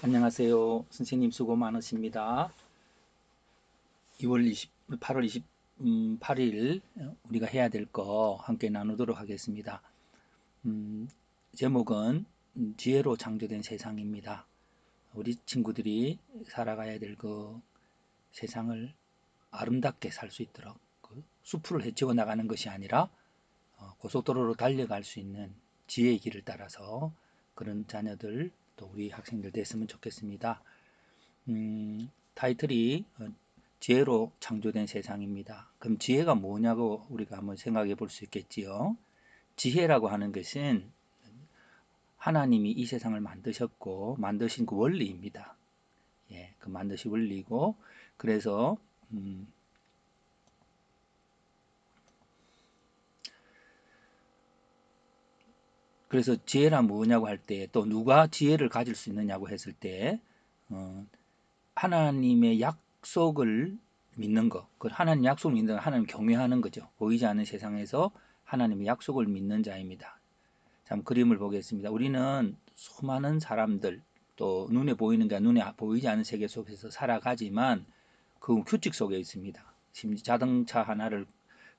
안녕하세요. 선생님 수고 많으십니다. 8월 28일 우리가 해야 될 거 함께 나누도록 하겠습니다. 음, 제목은 지혜로 창조된 세상입니다. 우리 친구들이 살아가야 될 그 세상을 아름답게 살 수 있도록 그 숲을 헤치고 나가는 것이 아니라 고속도로로 달려갈 수 있는 지혜의 길을 따라서 그런 자녀들 또 우리 학생들 됐으면 좋겠습니다. 타이틀이 지혜로 창조된 세상입니다. 그럼 지혜가 뭐냐고 우리가 한번 생각해 볼 수 있겠지요. 지혜라고 하는 것은 하나님이 이 세상을 만드셨고 만드신 그 원리입니다. 예, 그 만드신 원리고 그래서 음, 그래서 지혜란 뭐냐고 할 때 또 누가 지혜를 가질 수 있느냐고 했을 때 어, 하나님의 약속을 믿는 것, 그 하나님 약속을 믿는 하나님 경외하는 거죠. 보이지 않는 세상에서 하나님의 약속을 믿는 자입니다. 참 그림을 보겠습니다. 우리는 수많은 사람들 또 눈에 보이는 게 눈에 보이지 않는 세계 속에서 살아가지만 그 규칙 속에 있습니다. 심지 자동차 하나를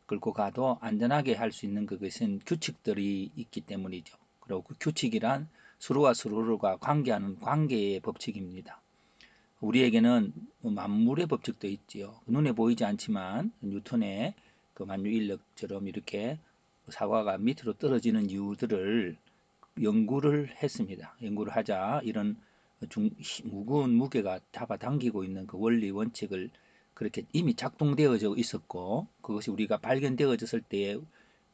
끌고 가도 안전하게 할 수 있는 그것은 규칙들이 있기 때문이죠. 그리고 그 규칙이란 서로와 서로가 관계하는 관계의 법칙입니다. 우리에게는 만물의 법칙도 있지요. 눈에 보이지 않지만 뉴턴의 그 만유인력처럼 이렇게 사과가 밑으로 떨어지는 이유들을 연구를 했습니다. 연구를 하자 이런 무거운 무게가 잡아당기고 있는 그 원리 원칙을 그렇게 이미 작동되어져 있었고 그것이 우리가 발견되어졌을 때에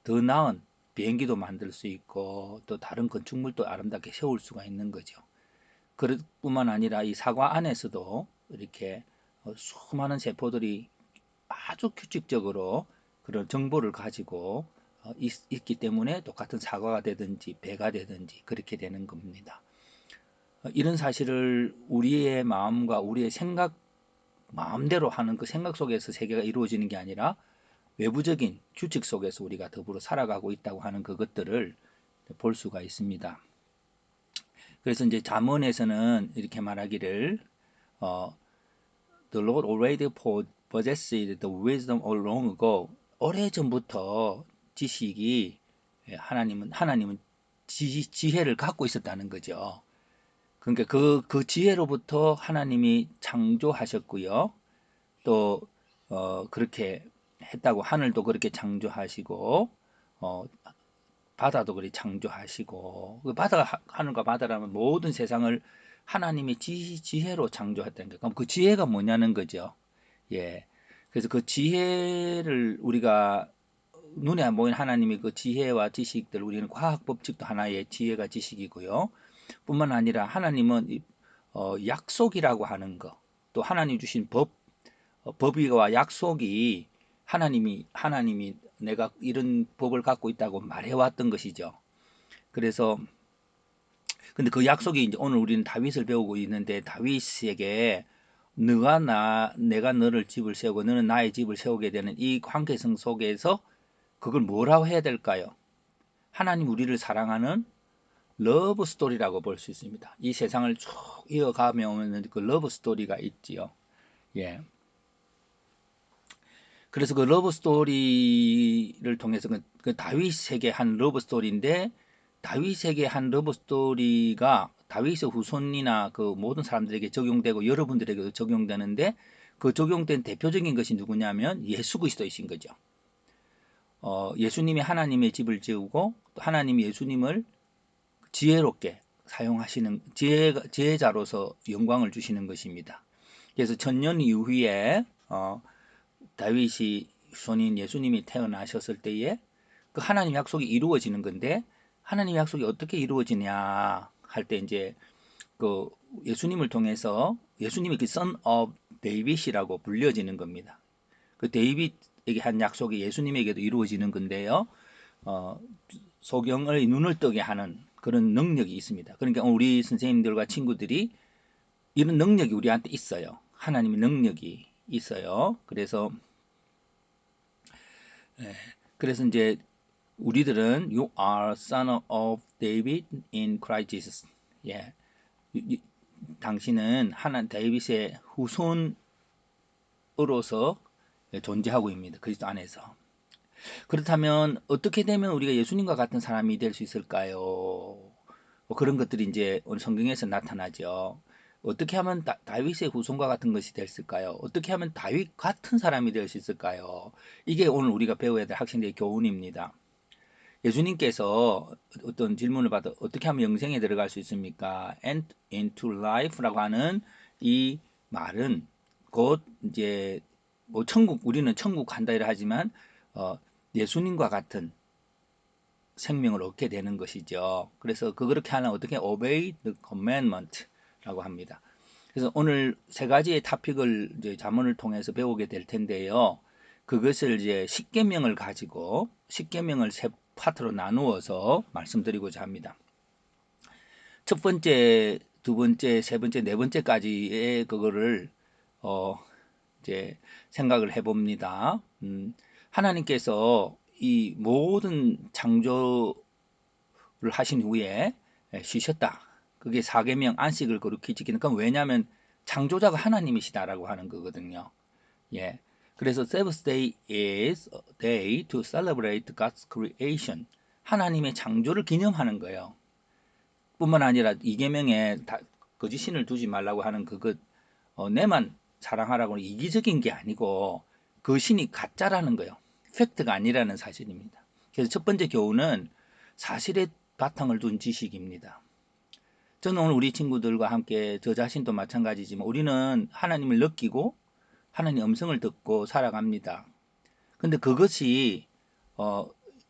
더 나은 비행기도 만들 수 있고 또 다른 건축물도 아름답게 세울 수가 있는 거죠. 그뿐만 아니라 이 사과 안에서도 이렇게 수많은 세포들이 아주 규칙적으로 그런 정보를 가지고 있기 때문에 똑같은 사과가 되든지 배가 되든지 그렇게 되는 겁니다. 이런 사실을 우리의 마음과 우리의 생각, 마음대로 하는 그 생각 속에서 세계가 이루어지는 게 아니라 외부적인 규칙 속에서 우리가 더불어 살아가고 있다고 하는 그것들을 볼 수가 있습니다. 그래서 이제 잠언에서는 이렇게 말하기를 어, The Lord already possessed the wisdom all long ago. 오래전부터 지식이 하나님은 지혜를 갖고 있었다는 거죠. 그러니까 그 지혜로부터 하나님이 창조하셨고요. 또 그렇게 했다고 하늘도 그렇게 창조하시고 어, 바다도 그렇게 창조하시고 그 바다 하늘과 바다라면 모든 세상을 하나님의 지혜로 창조했다는 거예요. 그럼 그 지혜가 뭐냐는 거죠. 예. 그래서 그 지혜를 우리가 눈에 안 보이는 하나님의 그 지혜와 지식들 우리는 과학 법칙도 하나의 지혜가 지식이고요. 뿐만 아니라 하나님은 약속이라고 하는 거, 또 하나님 주신 법이와 약속이 하나님이 내가 이런 법을 갖고 있다고 말해왔던 것이죠. 그래서 근데 그 약속이 이제 오늘 우리는 다윗을 배우고 있는데 다윗에게 내가 너를 집을 세우고 너는 나의 집을 세우게 되는 이 관계성 속에서 그걸 뭐라고 해야 될까요? 하나님 우리를 사랑하는 러브 스토리라고 볼 수 있습니다. 이 세상을 쭉 이어가면 그 러브 스토리가 있지요. 예. 그래서 그 러브 스토리를 통해서 그 다윗에게 한 러브 스토리인데 다윗에게 한 러브 스토리가 다윗의 후손이나 그 모든 사람들에게 적용되고 여러분들에게도 적용되는데 그 적용된 대표적인 것이 누구냐면 예수 그리스도이신 거죠. 예수님이 하나님의 집을 지으고 하나님이 예수님을 지혜롭게 사용하시는 지혜자로서 영광을 주시는 것입니다. 그래서 천년 이후에 다윗이 후손인 예수님이 태어나셨을 때에 그 하나님 약속이 이루어지는 건데 하나님 약속이 어떻게 이루어지냐 할 때 이제 그 예수님을 통해서 예수님이 그 Son of David이라고 불려지는 겁니다. 그 데이빗에게 한 약속이 예수님에게도 이루어지는 건데요. 어, 소경의 눈을 뜨게 하는 그런 능력이 있습니다. 그러니까 우리 선생님들과 친구들이 이런 능력이 우리한테 있어요. 하나님의 능력이 있어요. 예, 그래서 이제 우리들은 You are son of David in Christ Jesus. 예, 당신은 하나 다윗의 후손으로서 존재하고 있습니다. 그리스도 안에서. 그렇다면 어떻게 되면 우리가 예수님과 같은 사람이 될 수 있을까요? 뭐 그런 것들이 이제 오늘 성경에서 나타나죠. 어떻게 하면 다윗의 후손과 같은 것이 됐을까요? 어떻게 하면 다윗 같은 사람이 될 수 있을까요? 이게 오늘 우리가 배워야 될 학생들의 교훈입니다. 예수님께서 어떤 질문을 받아 어떻게 하면 영생에 들어갈 수 있습니까? Enter into life라고 하는 이 말은 곧 이제 뭐 천국 우리는 천국 간다 이라 하지만 예수님과 같은 생명을 얻게 되는 것이죠. 그래서 그렇게 하면 어떻게 obey the commandment라고 합니다. 그래서 오늘 세 가지의 토픽을 이제 자문을 통해서 배우게 될 텐데요. 그것을 이제 십계명을 가지고 십계명을 세 파트로 나누어서 말씀드리고자 합니다. 첫 번째, 두 번째, 세 번째, 네 번째까지의 그거를 이제 생각을 해봅니다. 하나님께서 이 모든 창조를 하신 후에 쉬셨다. 그게 사계명 안식을 거룩히 지키는 건 왜냐하면 창조자가 하나님이시다라고 하는 거거든요. 예. 그래서 seventh day is a day to celebrate God's creation. 하나님의 창조를 기념하는 거예요. 뿐만 아니라 이계명에 거짓신을 두지 말라고 하는 그것 내만 사랑하라고 하는 이기적인 게 아니고 그 신이 가짜라는 거예요. 팩트가 아니라는 사실입니다. 그래서 첫 번째 교훈은 사실의 바탕을 둔 지식입니다. 저는 오늘 우리 친구들과 함께 저 자신도 마찬가지지만 우리는 하나님을 느끼고 하나님 음성을 듣고 살아갑니다. 근데 그것이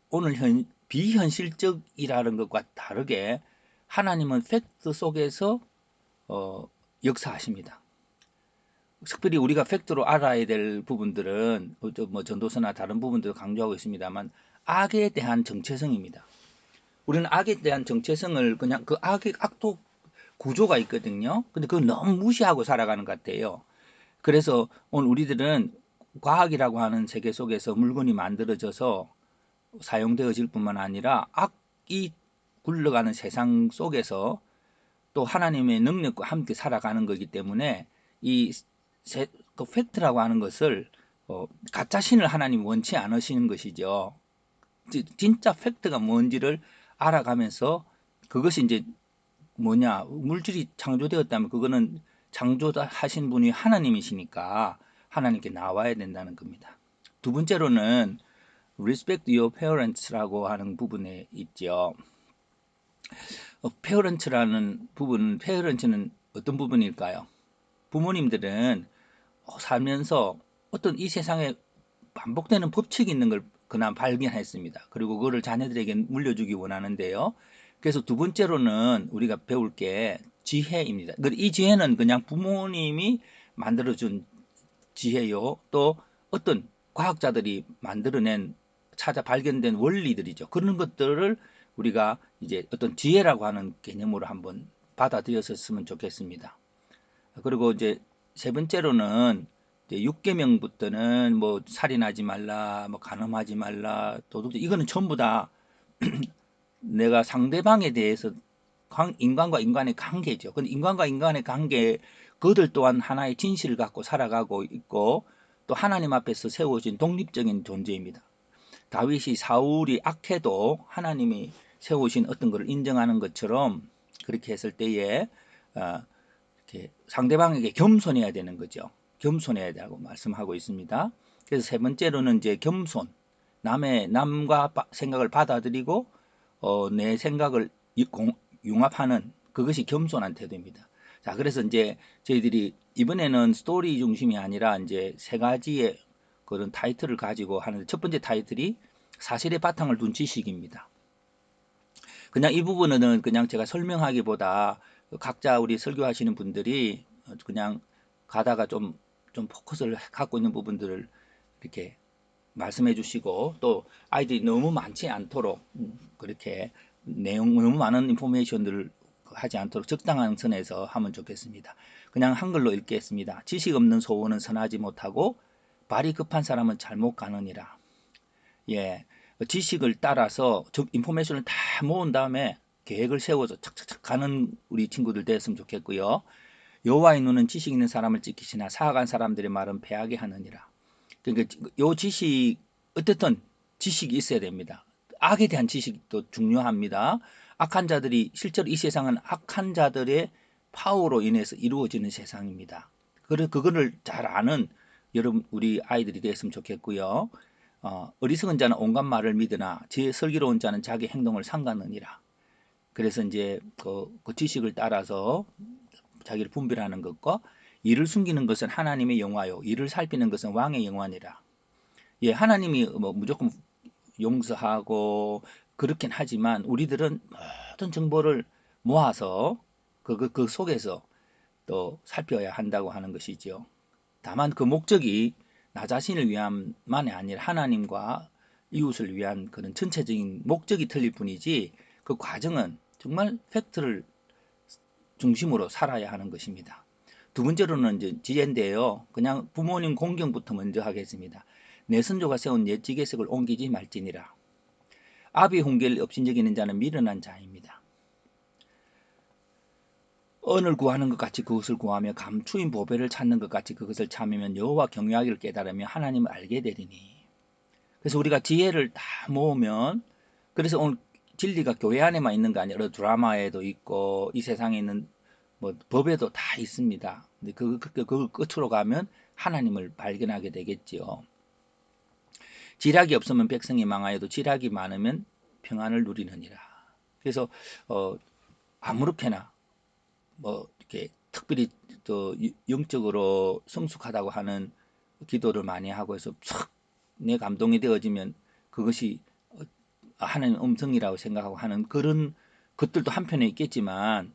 오늘 비현실적이라는 것과 다르게 하나님은 팩트 속에서 역사하십니다. 특별히 우리가 팩트로 알아야 될 부분들은 뭐 전도서나 다른 부분도 강조하고 있습니다만 악에 대한 정체성입니다. 우리는 악에 대한 정체성을 그냥 그 악도 구조가 있거든요. 근데 그걸 너무 무시하고 살아가는 것 같아요. 그래서 오늘 우리들은 과학이라고 하는 세계 속에서 물건이 만들어져서 사용되어질 뿐만 아니라 악이 굴러가는 세상 속에서 또 하나님의 능력과 함께 살아가는 거기 때문에 그 팩트라고 하는 것을 가짜 신을 하나님이 원치 않으시는 것이죠. 진짜 팩트가 뭔지를 알아가면서 그것이 이제 뭐냐 물질이 창조되었다면 그거는 창조하신 분이 하나님이시니까 하나님께 나와야 된다는 겁니다. 두 번째로는 respect your parents라고 하는 부분에 있죠. parent라는 부분, parent는 어떤 부분일까요? 부모님들은 살면서 어떤 이 세상에 반복되는 법칙이 있는 걸 그날 발견했습니다. 그리고 그거를 자녀들에게 물려주기 원하는데요. 그래서 두 번째로는 우리가 배울 게 지혜입니다. 이 지혜는 그냥 부모님이 만들어준 지혜요. 또 어떤 과학자들이 만들어낸 찾아 발견된 원리들이죠. 그런 것들을 우리가 이제 어떤 지혜라고 하는 개념으로 한번 받아들였었으면 좋겠습니다. 그리고 이제 세 번째로는 이제 6계명부터는 뭐 살인하지 말라, 뭐 간음하지 말라, 도둑 이거는 전부 다 내가 상대방에 대해서 인간과 인간의 관계죠. 근데 인간과 인간의 관계 그들 또한 하나의 진실을 갖고 살아가고 있고 또 하나님 앞에서 세워진 독립적인 존재입니다. 다윗이 사울이 악해도 하나님이 세우신 어떤 것을 인정하는 것처럼 그렇게 했을 때에 이렇게 상대방에게 겸손해야 되는 거죠. 겸손해야 되고 말씀하고 있습니다. 그래서 세 번째로는 이제 겸손, 남과 생각을 받아들이고 내 생각을 융합하는 그것이 겸손한 태도입니다. 자, 그래서 이제 저희들이 이번에는 스토리 중심이 아니라 이제 세 가지의 그런 타이틀을 가지고 하는데 첫 번째 타이틀이 사실의 바탕을 둔 지식입니다. 그냥 이 부분은 그냥 제가 설명하기보다 각자 우리 설교하시는 분들이 그냥 가다가 좀 포커스를 갖고 있는 부분들을 이렇게 말씀해 주시고 또 아이들이 너무 많지 않도록 그렇게 너무 많은 인포메이션들을 하지 않도록 적당한 선에서 하면 좋겠습니다. 그냥 한글로 읽겠습니다. 지식 없는 소원은 선하지 못하고 발이 급한 사람은 잘못 가느니라. 예, 지식을 따라서 인포메이션을 다 모은 다음에 계획을 세워서 착착착 가는 우리 친구들 됐으면 좋겠고요. 여호와의 눈은 지식 있는 사람을 지키시나 사악한 사람들의 말은 패하게 하느니라. 그러니까 요 지식 어쨌든 지식이 있어야 됩니다. 악에 대한 지식도 중요합니다. 악한 자들이 실제로 이 세상은 악한 자들의 파워로 인해서 이루어지는 세상입니다. 그거를 잘 아는 여러분 우리 아이들이 됐으면 좋겠고요. 어리석은 자는 온갖 말을 믿으나 제 슬기로운 자는 자기 행동을 삼가느니라. 그래서 이제 그 지식을 따라서 자기를 분별하는 것과 이를 숨기는 것은 하나님의 영화요 이를 살피는 것은 왕의 영화니라. 예, 하나님이 뭐 무조건 용서하고 그렇긴 하지만 우리들은 모든 정보를 모아서 그 속에서 또 살펴야 한다고 하는 것이죠. 다만 그 목적이 나 자신을 위함만이 아니라 하나님과 이웃을 위한 그런 전체적인 목적이 틀릴 뿐이지 그 과정은 정말 팩트를 중심으로 살아야 하는 것입니다. 두 번째로는 이제 지혜인데요. 그냥 부모님 공경부터 먼저 하겠습니다. 내 선조가 세운 옛 지계석을 옮기지 말지니라. 아비 훈계를 업신여기는 자는 미련한 자입니다. 언을 구하는 것 같이 그것을 구하며 감추인 보배를 찾는 것 같이 그것을 참으면 여호와 경외하기를 깨달으며 하나님을 알게 되리니. 그래서 우리가 지혜를 다 모으면 그래서 오늘 진리가 교회 안에만 있는 거 아니라 드라마에도 있고 이 세상에 있는 뭐 법에도 다 있습니다. 근데 그 끝으로 가면 하나님을 발견하게 되겠지요. 지략이 없으면 백성이 망하여도 지략이 많으면 평안을 누리느니라. 그래서 아무렇게나 뭐 이렇게 특별히 또 영적으로 성숙하다고 하는 기도를 많이 하고 해서 촥 내 감동이 되어지면 그것이 하나님 음성이라고 생각하고 하는 그런 것들도 한편에 있겠지만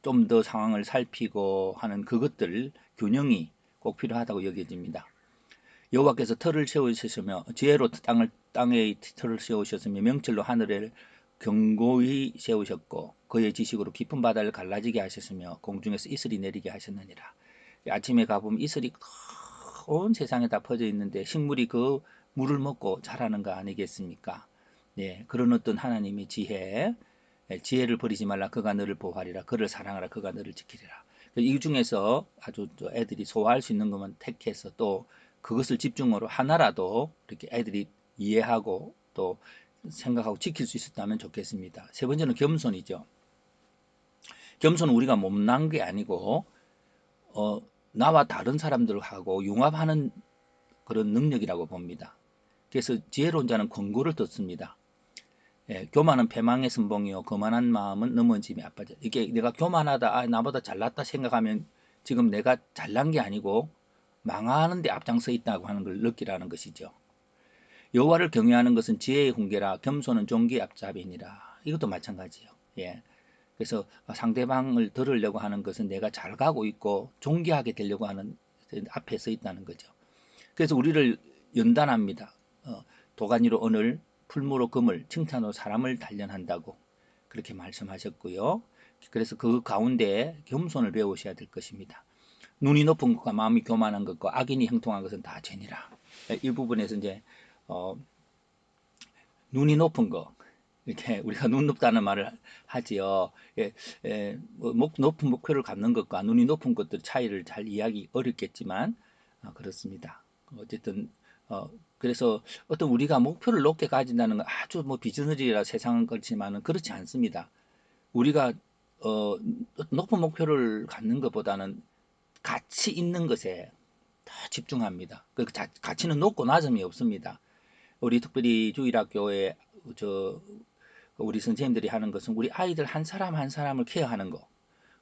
좀 더 상황을 살피고 하는 그것들 균형이 꼭 필요하다고 여겨집니다. 여호와께서 터를 세우셨으며 지혜로 땅에 터를 세우셨으며 명철로 하늘을 견고히 세우셨고 그의 지식으로 깊은 바다를 갈라지게 하셨으며 공중에서 이슬이 내리게 하셨느니라. 아침에 가보면 이슬이 온 세상에 다 퍼져 있는데 식물이 그 물을 먹고 자라는 거 아니겠습니까? 예, 그런 어떤 하나님의 지혜, 지혜를 버리지 말라 그가 너를 보호하리라 그를 사랑하라 그가 너를 지키리라. 이 중에서 아주 애들이 소화할 수 있는 것만 택해서 또 그것을 집중으로 하나라도 이렇게 애들이 이해하고 또 생각하고 지킬 수 있었다면 좋겠습니다. 세 번째는 겸손이죠. 겸손은 우리가 못난 게 아니고 나와 다른 사람들하고 융합하는 그런 능력이라고 봅니다. 그래서 지혜로운 자는 권고를 듣습니다. 예, 교만은 패망의 선봉이요 거만한 마음은 넘어짐이 아파져. 이게 내가 교만하다, 나보다 잘났다 생각하면 지금 내가 잘난 게 아니고 망하는 데 앞장서 있다고 하는 걸 느끼라는 것이죠. 여호와를 경외하는 것은 지혜의 훈계라 겸손은 종기의 앞잡이니라. 이것도 마찬가지예요. 예. 그래서 상대방을 들으려고 하는 것은 내가 잘 가고 있고 존귀하게 되려고 하는 앞에 서 있다는 거죠. 그래서 우리를 연단합니다. 도가니로 오늘 풀무로 금을 칭찬으로 사람을 단련한다고 그렇게 말씀하셨고요. 그래서 그 가운데 겸손을 배우셔야 될 것입니다. 눈이 높은 것과 마음이 교만한 것과 악인이 형통한 것은 다 죄니라. 이 부분에서 이제 눈이 높은 거 이렇게 우리가 눈 높다는 말을 하지요. 높은 목표를 갖는 것과 눈이 높은 것들 차이를 잘 이해하기 어렵겠지만 그렇습니다. 어쨌든 그래서 어떤 우리가 목표를 높게 가진다는 건 아주 뭐 비즈니스라 세상은 그렇지만은 그렇지 않습니다. 우리가 높은 목표를 갖는 것보다는 가치 있는 것에 더 집중합니다. 그 가치는 높고 낮음이 없습니다. 우리 특별히 주일학교에 우리 선생님들이 하는 것은 우리 아이들 한 사람 한 사람을 케어하는 거.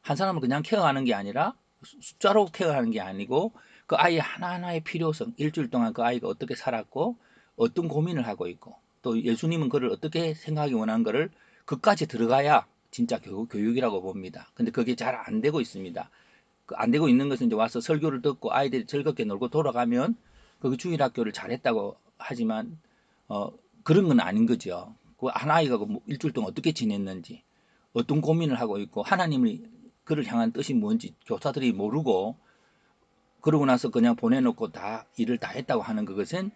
한 사람을 그냥 케어하는 게 아니라 숫자로 케어하는 게 아니고 그 아이 하나하나의 필요성, 일주일 동안 그 아이가 어떻게 살았고 어떤 고민을 하고 있고 또 예수님은 그를 어떻게 생각하기 원하는 것을 그까지 들어가야 진짜 교육이라고 봅니다. 근데 그게 잘 안 되고 있습니다. 안 되고 있는 것은 이제 와서 설교를 듣고 아이들이 즐겁게 놀고 돌아가면 그 주일학교를 잘했다고 하지만 그런 건 아닌 거죠. 그 한 아이가 뭐 일주일 동안 어떻게 지냈는지 어떤 고민을 하고 있고 하나님이 그를 향한 뜻이 뭔지 교사들이 모르고 그러고 나서 그냥 보내놓고 다 일을 다 했다고 하는 그것은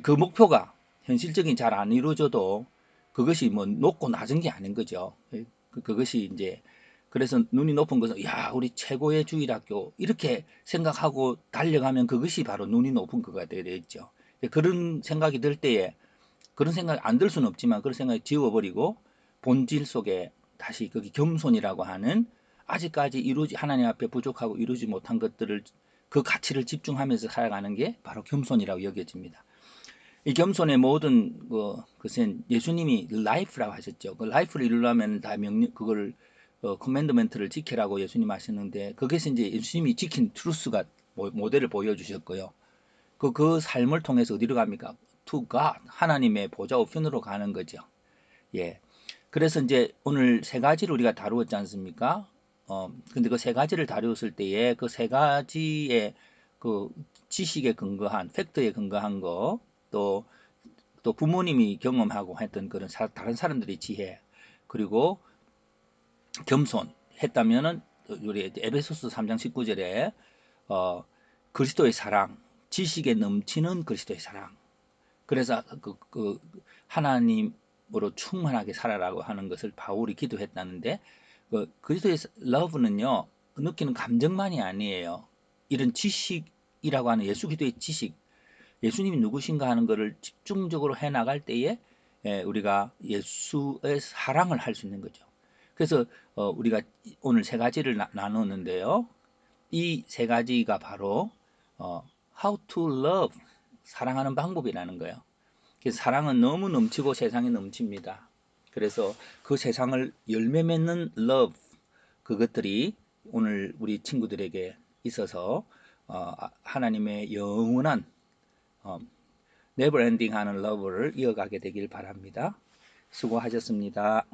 그 목표가 현실적인 잘 안 이루어져도 그것이 뭐 높고 낮은 게 아닌 거죠. 그것이 이제 그래서 눈이 높은 것은 야 우리 최고의 주일학교 이렇게 생각하고 달려가면 그것이 바로 눈이 높은 거가 되겠죠. 그런 생각이 들 때에 그런 생각이 안 들 수는 없지만 그런 생각이 지워버리고 본질 속에 다시 거기 겸손이라고 하는 아직까지 이루지 하나님 앞에 부족하고 이루지 못한 것들을 그 가치를 집중하면서 살아가는 게 바로 겸손이라고 여겨집니다. 이 겸손의 모든 것은 예수님이 라이프라고 하셨죠. 그 라이프를 이루려면 다 명령 그걸 커맨드멘트를 지키라고 예수님 하셨는데 그것이 이제 예수님이 지킨 트루스가 모델을 보여주셨고요. 그 삶을 통해서 어디로 갑니까? To God 하나님의 보좌 우편으로 가는 거죠. 예. 그래서 이제 오늘 세 가지를 우리가 다루었지 않습니까? 근데 그 세 가지를 다루었을 때에 그 세 가지의 그 지식에 근거한 팩트에 근거한 거, 또 부모님이 경험하고 했던 그런 다른 사람들의 지혜, 그리고 겸손했다면은 우리 에베소서 3장 19절에 그리스도의 사랑, 지식에 넘치는 그리스도의 사랑. 그래서 하나님으로 충만하게 살아라고 하는 것을 바울이 기도했다는데 그리스도의 러브는요 느끼는 감정만이 아니에요. 이런 지식이라고 하는 예수 그리스도의 지식, 예수님이 누구신가 하는 것을 집중적으로 해 나갈 때에 우리가 예수의 사랑을 할 수 있는 거죠. 그래서 우리가 오늘 세 가지를 나누었는데요. 이 세 가지가 바로 how to love, 사랑하는 방법이라는 거예요. 그래서 사랑은 너무 넘치고 세상에 넘칩니다. 그래서 그 세상을 열매 맺는 love, 그것들이 오늘 우리 친구들에게 있어서 하나님의 영원한 네버엔딩 하는 러브를 이어가게 되길 바랍니다. 수고하셨습니다.